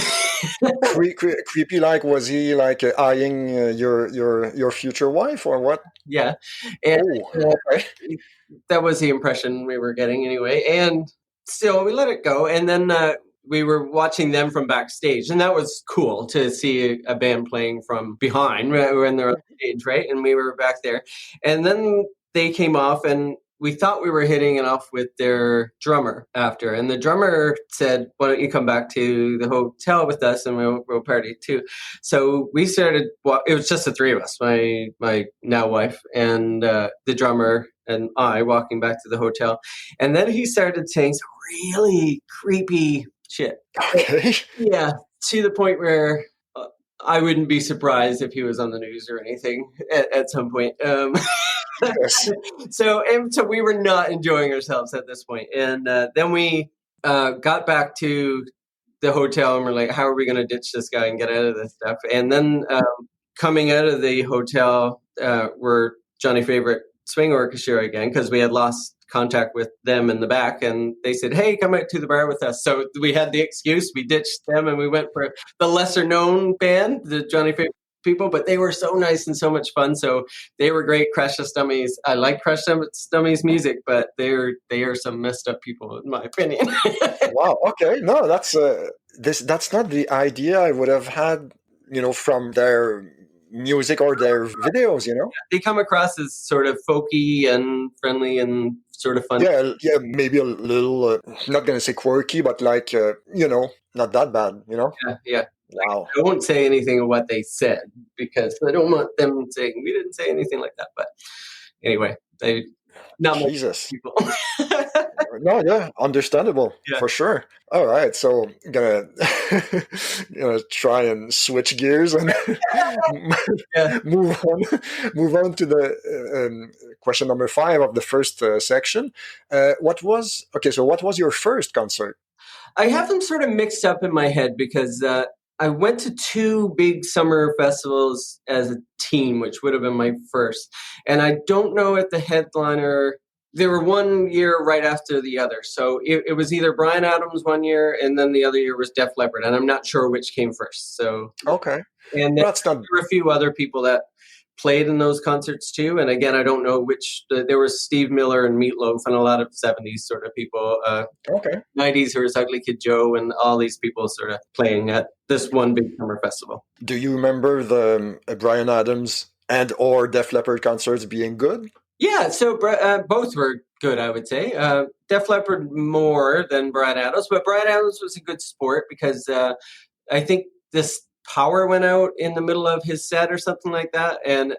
Creepy, like, was he like eyeing your future wife or what? yeah, and Okay. that was the impression we were getting anyway. And still, we let it go. And then we were watching them from backstage, and that was cool to see a band playing from behind when they're on stage, right? And we were back there, and then they came off, and we thought we were hitting it off with their drummer after, and the drummer said, "Why don't you come back to the hotel with us, and we'll party too." So we started. Well, it was just the three of us, my now wife, and the drummer, and I walking back to the hotel, and then he started saying some really creepy shit. Okay. Yeah, to the point where I wouldn't be surprised if he was on the news or anything at some point. Yes. So we were not enjoying ourselves at this point. And then we got back to the hotel, and we're like, how are we going to ditch this guy and get out of this stuff? And then coming out of the hotel were Johnny Favorite Swing Orchestra again, because we had lost contact with them in the back, and they said, hey, come out to the bar with us. So we had the excuse, we ditched them, and we went for the lesser known band, the Johnny Favorite people, but they were so nice and so much fun. So they were great. Crash Test Dummies. I like Crash Test Dummies music, but they are some messed up people in my opinion. Wow. Okay. No, that's not the idea I would have had, from their music or their videos, They come across as sort of folky and friendly and sort of fun. Yeah, maybe a little, not gonna say quirky, but like, not that bad, Yeah. Wow. I won't say anything of what they said because I don't want them saying we didn't say anything like that. But anyway, they not much Jesus. people. No, yeah, understandable, Yeah. for sure. All right, so gonna try and switch gears and Yeah. move on to the question number 5 of the first section. What was your first concert? I have them sort of mixed up in my head because I went to 2 big summer festivals as a teen, which would have been my first. And I don't know if the headliner, they were one year right after the other. So it was either Bryan Adams one year, and then the other year was Def Leppard. And I'm not sure which came first. So Okay. And That's not. there were a few other people that played in those concerts too. And again, I don't know which. There was Steve Miller and Meatloaf and a lot of 70s sort of people. Okay. 90s, there was Ugly Kid Joe and all these people sort of playing at this one big summer festival. Do you remember the Bryan Adams and or Def Leppard concerts being good? Yeah, so both were good, I would say. Def Leppard more than Bryan Adams, but Bryan Adams was a good sport because I think this power went out in the middle of his set or something like that. And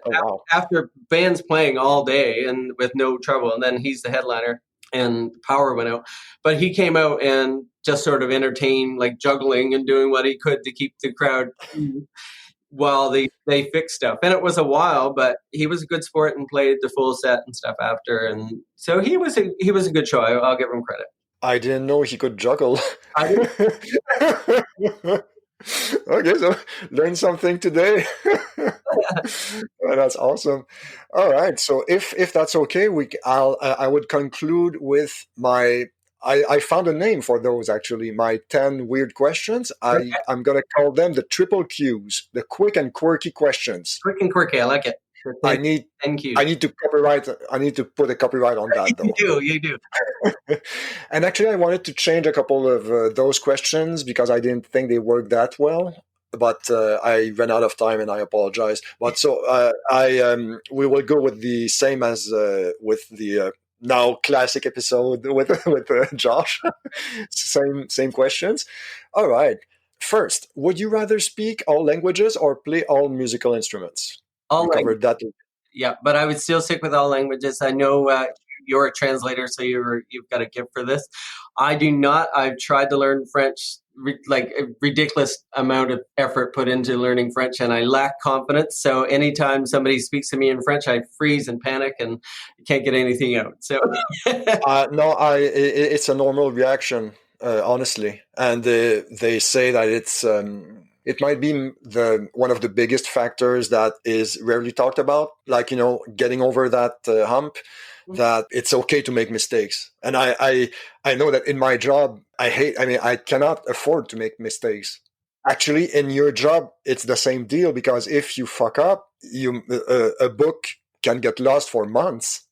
after bands playing all day and with no trouble, and then he's the headliner and power went out. But he came out and just sort of entertained, like juggling and doing what he could to keep the crowd while they fixed stuff. And it was a while, but he was a good sport and played the full set and stuff after. And so he was a good show. I'll give him credit. I didn't know he could juggle. I didn't. Okay, so learn something today. Well, that's awesome. All right, so if that's okay, I would conclude with my. I found a name for those actually. My 10 weird questions. I'm gonna call them the triple Qs, the quick and quirky questions. Quick and quirky, I like it. I need to copyright. I need to put a copyright on that though. You do. And actually, I wanted to change a couple of those questions because I didn't think they worked that well. but I ran out of time and I apologize. But so we will go with the same as with the now classic episode with Josh. Same questions. All right. First, would you rather speak all languages or play all musical instruments? All We languages. covered that. Yeah, but I would still stick with all languages. I know you're a translator, so you've got a gift for this. I do not. I've tried to learn French, like a ridiculous amount of effort put into learning French, and I lack confidence. So anytime somebody speaks to me in French, I freeze and panic and can't get anything out. So No, it's a normal reaction, honestly, and they say that it might be the one of the biggest factors that is rarely talked about, like getting over that hump, that it's okay to make mistakes. And I know that in my job, I cannot afford to make mistakes. Actually, in your job, it's the same deal, because if you fuck up, a book can get lost for months.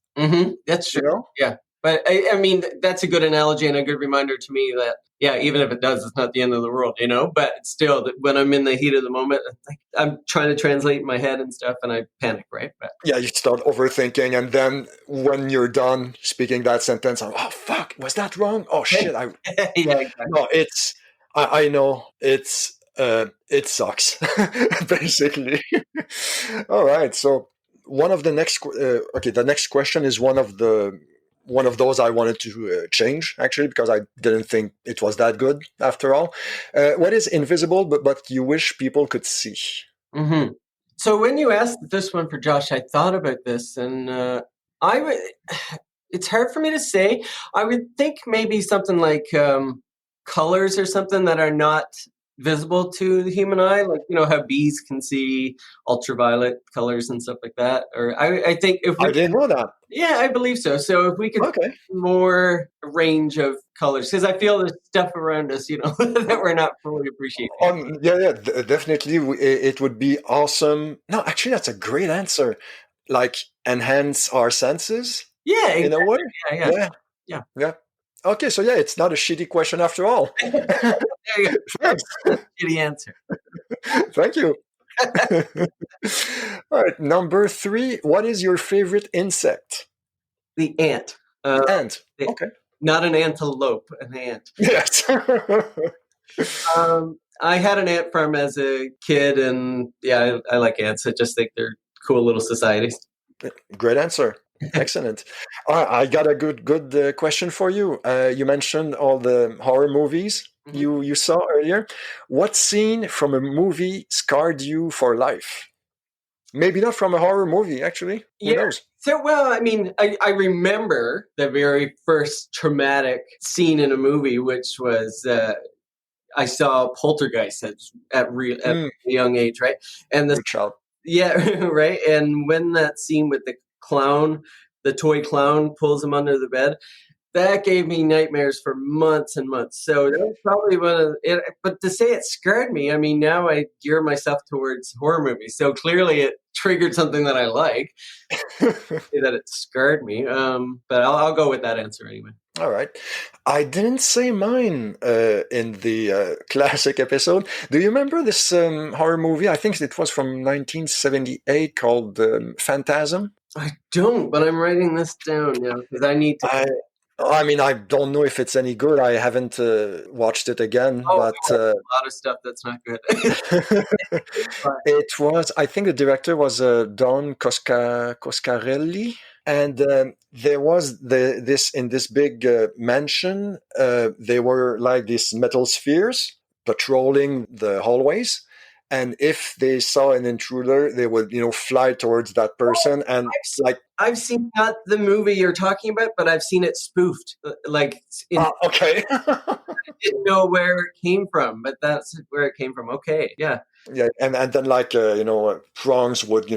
That's true. You know? Yeah. But I mean, that's a good analogy and a good reminder to me that, yeah, even if it does, it's not the end of the world, but still when I'm in the heat of the moment, I'm trying to translate in my head and stuff and I panic, right? But Yeah, you start overthinking, and then when you're done speaking that sentence, oh fuck, was that wrong? Oh shit, yeah, exactly. no, I know it sucks basically. All right, so the next question is one of those I wanted to change, actually, because I didn't think it was that good after all. What is invisible but you wish people could see? Mm-hmm. So when you asked this one for Josh, I thought about this, and I would. It's hard for me to say. I would think maybe something like colors or something that are not visible to the human eye, like how bees can see ultraviolet colors and stuff like that. Or I think if we, I didn't know that. yeah, I believe so. So if we could Okay. more range of colors, because I feel there's stuff around us, that we're not fully appreciating. Yeah, definitely. It would be awesome. No, actually, that's a great answer. Like, enhance our senses Yeah, in a exactly. way. Yeah, Yeah, yeah, yeah. Okay, so yeah, it's not a shitty question after all. yeah. There you go. Thanks. Shitty answer. Thank you. All right, number 3. What is your favorite insect? The ant. Ant. The- Okay. Not an antelope, an ant. Yes. I had an ant farm as a kid, and yeah, I like ants. I just think they're cool little societies. Great answer. Excellent. I got a good question for you. You mentioned all the horror movies you saw earlier. What scene from a movie scarred you for life? Maybe not from a horror movie, actually. Who Yeah. knows? So, well, I mean, I remember the very first traumatic scene in a movie, which was I saw Poltergeist at Mm, a young age, right? And the good shout. Yeah, right. And when that scene with the clown, the toy clown pulls him under the bed, that gave me nightmares for months and months. So that was probably one of it. But to say it scared me, I mean, now I gear myself towards horror movies. So clearly it triggered something that I like. Say that it scared me. But I'll go with that answer anyway. All right. I didn't say mine in the classic episode. Do you remember this horror movie? I think it was from 1978 called Phantasm. I don't, but I'm writing this down now because I need to. I mean, I don't know if it's any good. I haven't watched it again, Oh, but a lot of stuff that's not good. it was. I think the director was Don Coscarelli, and there was this in this big mansion. They were like these metal spheres patrolling the hallways. And if they saw an intruder, they would, fly towards that person, and like. I've seen not the movie you're talking about, but I've seen it spoofed. Like, Okay. I didn't know where it came from, but that's where it came from. Okay, yeah. Yeah, and then like prongs would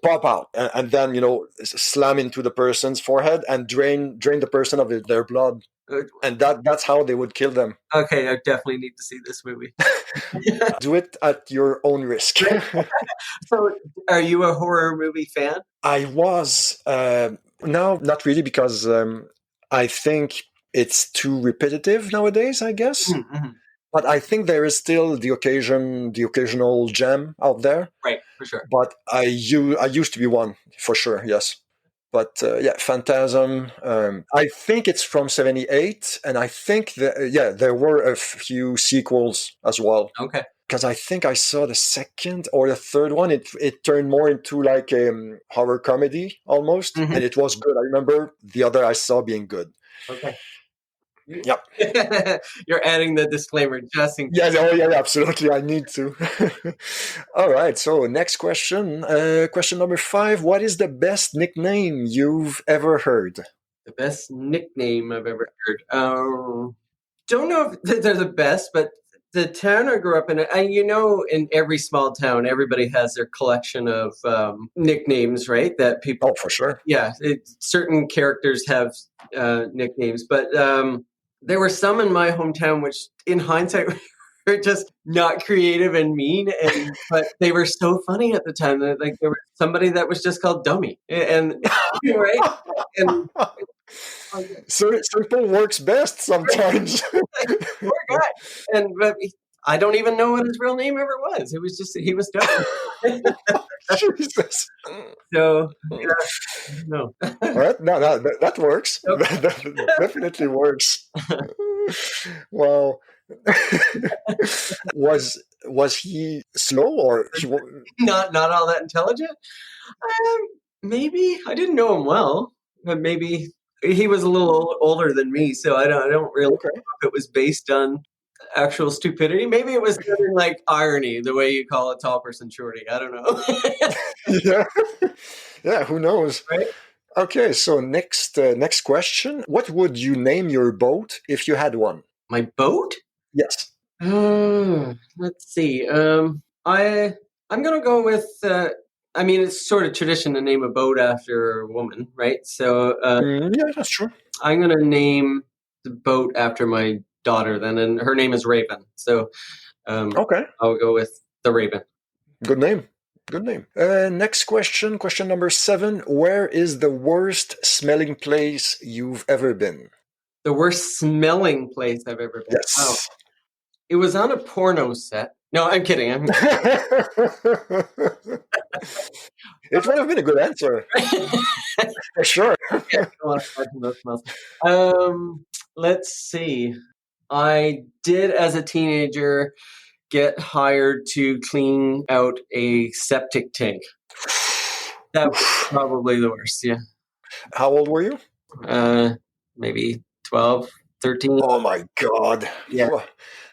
pop out, and then slam into the person's forehead and drain the person of their blood, and that's how they would kill them. Okay, I definitely need to see this movie. Do it at your own risk. So, are you a horror movie fan? I was no, not really, because I think it's too repetitive nowadays, I guess. Mm-hmm. But I think there is still the occasional gem out there. Right, for sure. But I used to be one for sure. Yes. But yeah, Phantasm. I think it's from '78, and I think that there were a few sequels as well. Okay. Because I think I saw the second or the third one. It turned more into like a horror comedy almost, Mhm. and it was good. I remember the other I saw being good. Okay. Yep. You're adding the disclaimer just in case. Yeah, oh yeah, absolutely. I need to. All right. So next question. Question number 5. What is the best nickname you've ever heard? The best nickname I've ever heard. Don't know if they're the best, but the town I grew up in, in every small town, everybody has their collection of nicknames, right? That people. Oh, for sure. Yeah, certain characters have nicknames, but there were some in my hometown which, in hindsight, were just not creative and mean, but they were so funny at the time. Like there was somebody that was just called Dummy, and right, and So simple works best sometimes. poor guy, but I don't even know what his real name ever was. It was just he was Dummy. Jesus. So yeah, no. All right, no, that works. Okay. That definitely works. Well, was he slow or not all that intelligent. Maybe I didn't know him well, but maybe he was a little older than me, so I don't really okay? know if it was based on actual stupidity. Maybe it was like irony, the way you call a tall person shorty. I don't know. Yeah, yeah. Who knows? Right? Okay, so next question. What would you name your boat if you had one? My boat? Yes. Let's see. I'm gonna go with. It's sort of tradition to name a boat after a woman, right? So Yeah, that's true. I'm gonna name the boat after my daughter then, and her name is Raven. So Okay, I'll go with the Raven. good name. Good name. Next question. Question number 7. Where is the worst smelling place you've ever been? The worst smelling place I've ever been. Yes. Oh, it was on a porno set. No, I'm kidding. It would have been a good answer. For sure. I don't want to imagine those smells. Let's see. I did, as a teenager, get hired to clean out a septic tank. That was probably the worst, yeah. How old were you? Maybe 12, 13. Oh my God. Yeah.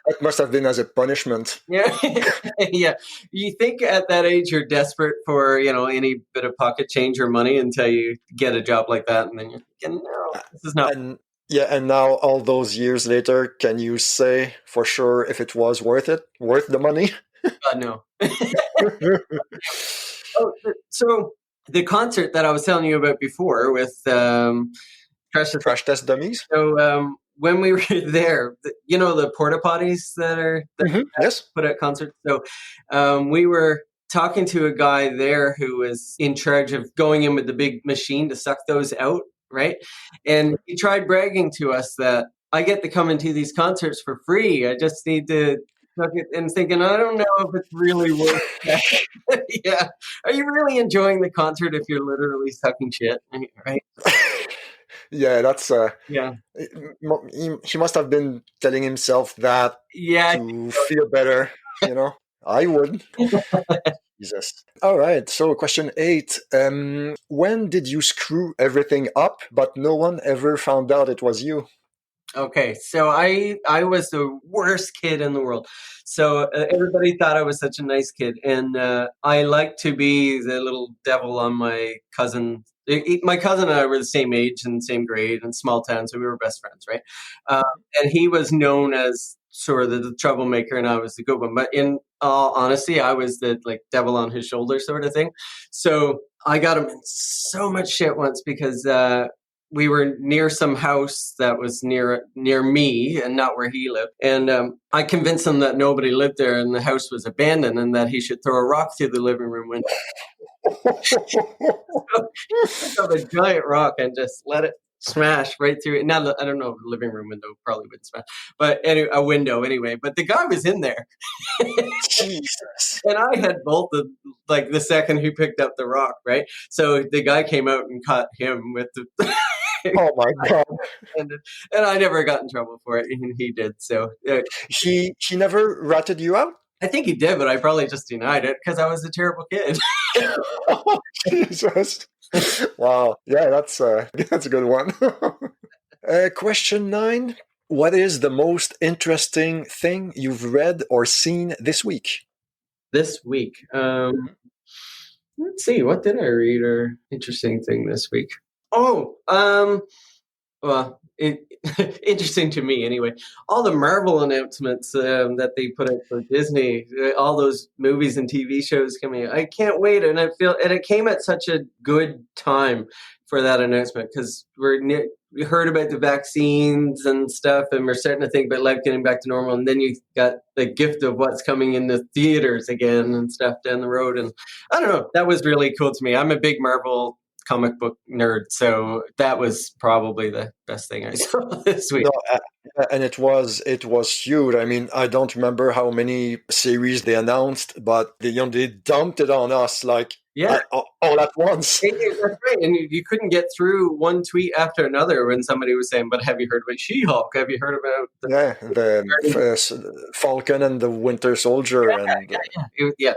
That must have been as a punishment. Yeah. Yeah. You think at that age you're desperate for, any bit of pocket change or money until you get a job like that. And then you're thinking, no, this is not. And now all those years later, can you say for sure if it was worth the money? No. So the concert that I was telling you about before with Crash Test Dummies? So when we were there, the porta potties that yes, put at concerts. So we were talking to a guy there who was in charge of going in with the big machine to suck those out, right? And he tried bragging to us that I get to come into these concerts for free. I just need to suck it, and thinking, I don't know if it's really worth it. Yeah. Are you really enjoying the concert if you're literally sucking shit, right? Yeah, that's Yeah. He must have been telling himself that to feel better, I would. Jesus. All right, so question 8. When did you screw everything up but no one ever found out it was you? Okay, so I was the worst kid in the world. So everybody thought I was such a nice kid, and I liked to be the little devil on my cousin. My cousin and I were the same age and same grade in small town, so we were best friends, right? And he was known as sort of the troublemaker, and I was the good one. But in all honesty, I was the devil on his shoulder sort of thing. So I got him in so much shit once because we were near some house that was near me and not where he lived. And I convinced him that nobody lived there and the house was abandoned and that he should throw a rock through the living room window. So, I took a giant rock and just let it smash right through it. Now, I don't know, the living room window probably wouldn't smash, but anyway, a window anyway. But the guy was in there. Jesus. And I had bolted like the second he picked up the rock, right? So the guy came out and caught him with the. Oh my God. and I never got in trouble for it, and he did. So He never ratted you out? I think he did, but I probably just denied it because I was a terrible kid. Oh, Jesus. Wow. Yeah, that's a good one. Question 9. What is the most interesting thing you've read or seen this week? This week. Let's see. What did I read or interesting thing this week? Oh, well, interesting to me anyway. All the Marvel announcements that they put out for Disney, all those movies and TV shows coming out. I can't wait, and it came at such a good time for that announcement because we heard about the vaccines and stuff, and we're starting to think about life getting back to normal. And then you got the gift of what's coming in the theaters again and stuff down the road. And I don't know, that was really cool to me. I'm a big Marvel comic book nerd, so that was probably the best thing I saw this week. No, and it was huge. I mean, I don't remember how many series they announced, but they dumped it on us like all at once. That's right. And you couldn't get through one tweet after another when somebody was saying, "But have you heard about She-Hulk? Have you heard about the Falcon and the Winter Soldier?"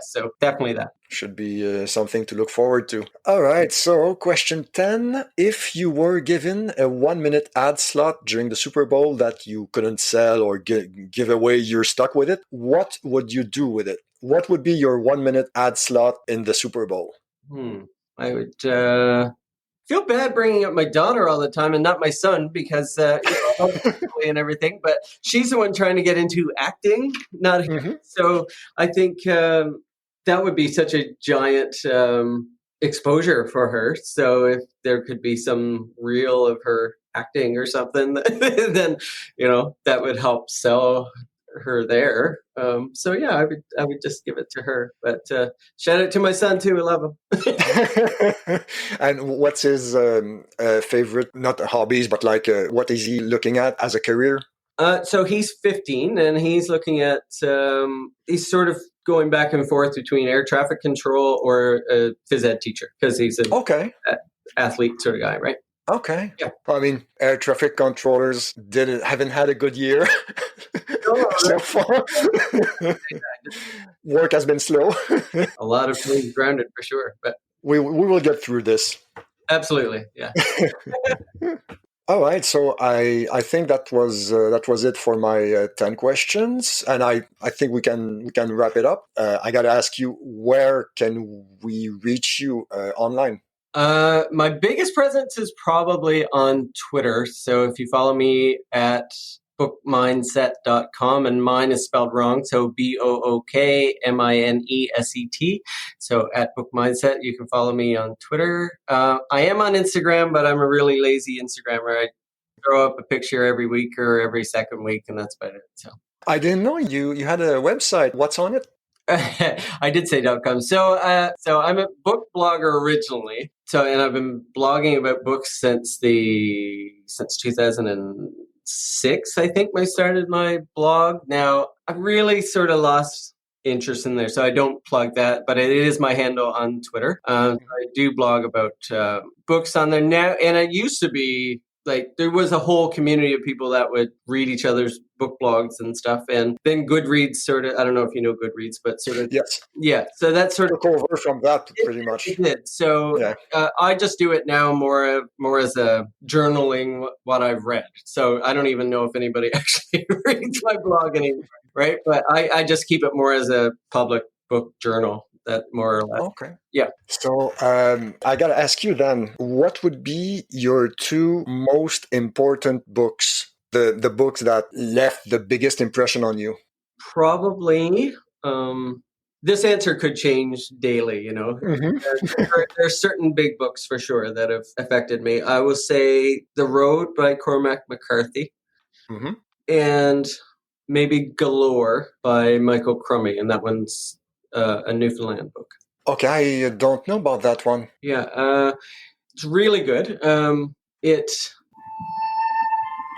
So definitely that should be something to look forward to. All right. So question 10: if you were given a 1-minute ad slot during the Super Bowl that you couldn't sell or give away, you're stuck with it. What would you do with it? What would be your 1-minute ad slot in the Super Bowl? I would feel bad bringing up my daughter all the time and not my son because and everything. But she's the one trying to get into acting, not him. So I think that would be such a giant exposure for her. So if there could be some reel of her acting or something, then that would help sell her there. So yeah, I would just give it to her. But shout out to my son too. I love him. And what's his favorite, not hobbies, but like what is he looking at as a career? So he's 15 and he's looking at he's sort of going back and forth between air traffic control or a phys ed teacher because he's an athlete sort of guy, right? Okay. Yeah. I mean, air traffic controllers haven't had a good year so far. Work has been slow. A lot of planes grounded for sure, but we will get through this. Absolutely, yeah. All right, so I think that was it for my 10 questions, and I think we can wrap it up. I got to ask you, where can we reach you online? My biggest presence is probably on Twitter. So if you follow me at bookmindset.com, and mine is spelled wrong, so BOOKMINESET. So at bookmindset, you can follow me on Twitter. I am on Instagram, but I'm a really lazy Instagrammer. I throw up a picture every week or every second week, and that's about it. So I didn't know you had a website. What's on it? I did say .com. So I'm a book blogger originally. And I've been blogging about books since 2006. I think I started my blog. Now I've really sort of lost interest in there, so I don't plug that. But it is my handle on Twitter. I do blog about books on there now, and it used to be like there was a whole community of people that would read each other's book blogs and stuff. And then Goodreads sort of, I don't know if you know Goodreads, but sort of. Yes. Yeah. So that's sort of. Took over from that pretty much. It did. So I just do it now more as a journaling what I've read. So I don't even know if anybody actually reads my blog anymore. Right. But I just keep it more as a public book journal. That more or less. Okay. Yeah. So I got to ask you then, what would be your 2 most important books, the books that left the biggest impression on you? Probably, this answer could change daily, There are certain big books for sure that have affected me. I will say The Road by Cormac McCarthy and maybe Galore by Michael Crummy, and that one's a Newfoundland book. Okay, I don't know about that one. Yeah, it's really good. It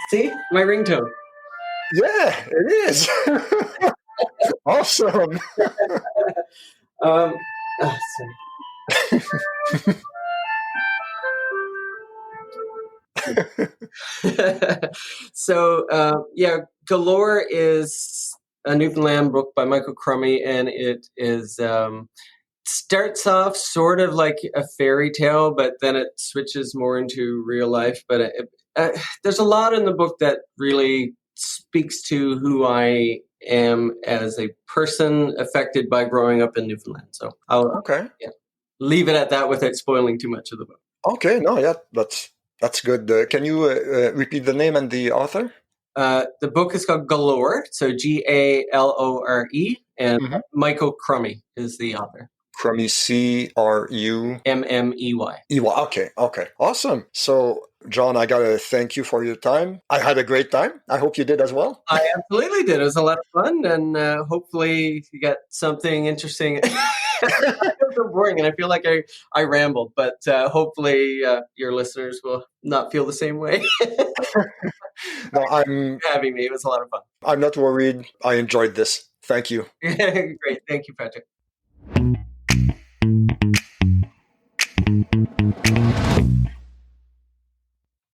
See, my ringtone. Yeah, it is. Awesome. Um, sorry. So yeah, Galore is a Newfoundland book by Michael Crummy, and it is starts off sort of like a fairy tale, but then it switches more into real life. But there's a lot in the book that really speaks to who I am as a person affected by growing up in Newfoundland. So I'll Okay. leave it at that without spoiling too much of the book. Okay. No, yeah, that's good. Can you repeat the name and the author? The book is called Galore, so Galore, and Mhm. Michael Crummy is the author. Crummy, CRU. Mmey. Okay, okay. Awesome. So, John, I gotta thank you for your time. I had a great time. I hope you did as well. I absolutely did. It was a lot of fun, and hopefully you got something interesting. I feel so boring, and I feel like I rambled, but hopefully your listeners will not feel the same way. No, I'm Having me, it was a lot of fun. I'm not worried. I enjoyed this. Thank you. Great, thank you, Patrick.